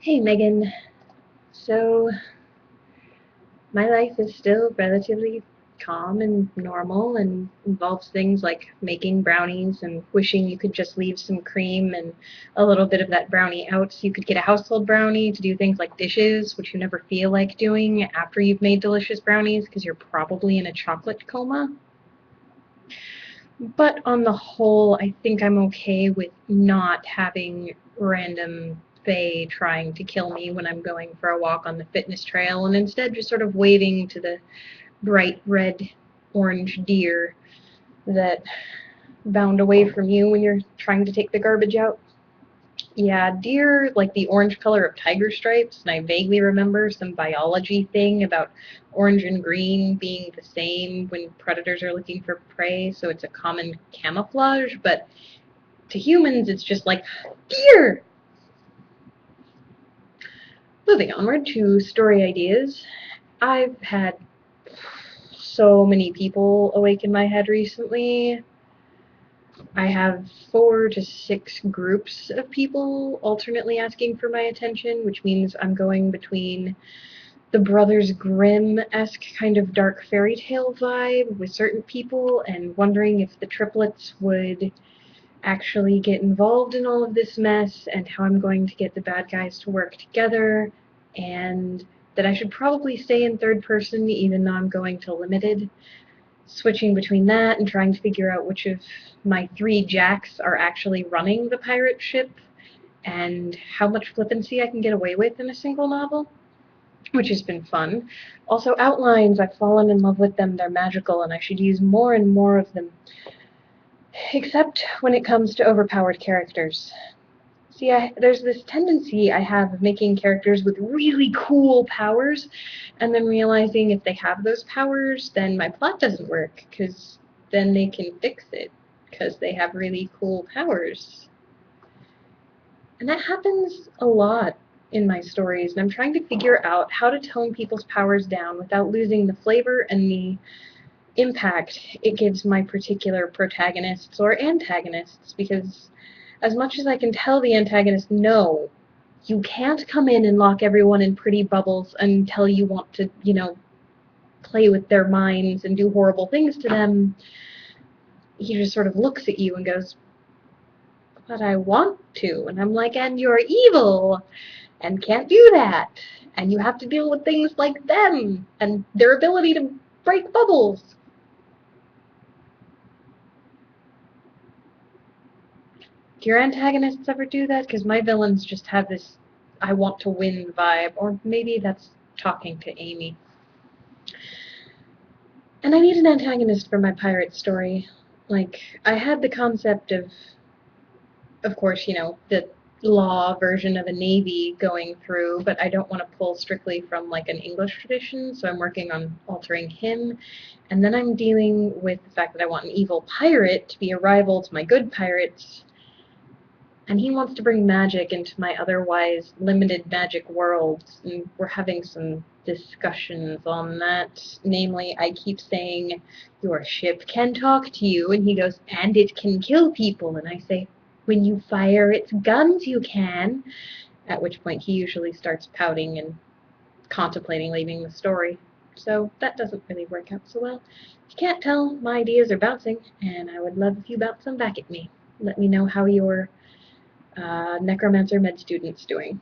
Hey Megan, so my life is still relatively calm and normal and involves things like making brownies and wishing you could just leave some cream and a little bit of that brownie out so you could get a household brownie to do things like dishes, which you never feel like doing after you've made delicious brownies because you're probably in a chocolate coma. But on the whole, I think I'm okay with not having random fae trying to kill me when I'm going for a walk on the fitness trail, and instead just sort of waving to the bright red orange deer that bound away from you when you're trying to take the garbage out. Yeah, deer like the orange color of tiger stripes, and I vaguely remember some biology thing about orange and green being the same when predators are looking for prey, so it's a common camouflage, but to humans it's just like deer. Moving onward to story ideas. I've had so many people awake in my head recently. I have 4 to 6 groups of people alternately asking for my attention, which means I'm going between the Brothers Grimm-esque kind of dark fairy tale vibe with certain people and wondering if the triplets would actually get involved in all of this mess and how I'm going to get the bad guys to work together, and that I should probably stay in third person even though I'm going to limited, switching between that and trying to figure out which of my 3 jacks are actually running the pirate ship and how much flippancy I can get away with in a single novel, which has been fun. Also, outlines, I've fallen in love with them. They're magical, and I should use more and more of them. Except when it comes to overpowered characters. See, there's this tendency I have of making characters with really cool powers, and then realizing if they have those powers, then my plot doesn't work, because then they can fix it, because they have really cool powers. And that happens a lot in my stories, and I'm trying to figure out how to tone people's powers down without losing the flavor and the impact it gives my particular protagonists or antagonists, because as much as I can tell the antagonist, no, you can't come in and lock everyone in pretty bubbles until you want to, play with their minds and do horrible things to them, he just sort of looks at you and goes, but I want to. And I'm like, and you're evil and can't do that. And you have to deal with things like them and their ability to break bubbles. Do your antagonists ever do that? Because my villains just have this I want to win vibe. Or maybe that's talking to Amy. And I need an antagonist for my pirate story. Like, I had the concept of course, the law version of a navy going through, but I don't want to pull strictly from like an English tradition, so I'm working on altering him. And then I'm dealing with the fact that I want an evil pirate to be a rival to my good pirates, and he wants to bring magic into my otherwise limited magic worlds, and we're having some discussions on that. Namely, I keep saying, your ship can talk to you, and he goes, and it can kill people, and I say, when you fire its guns you can, at which point he usually starts pouting and contemplating leaving the story. So that doesn't really work out so well. If you can't tell, my ideas are bouncing, and I would love if you bounce them back at me. Let me know how your necromancer med student's doing.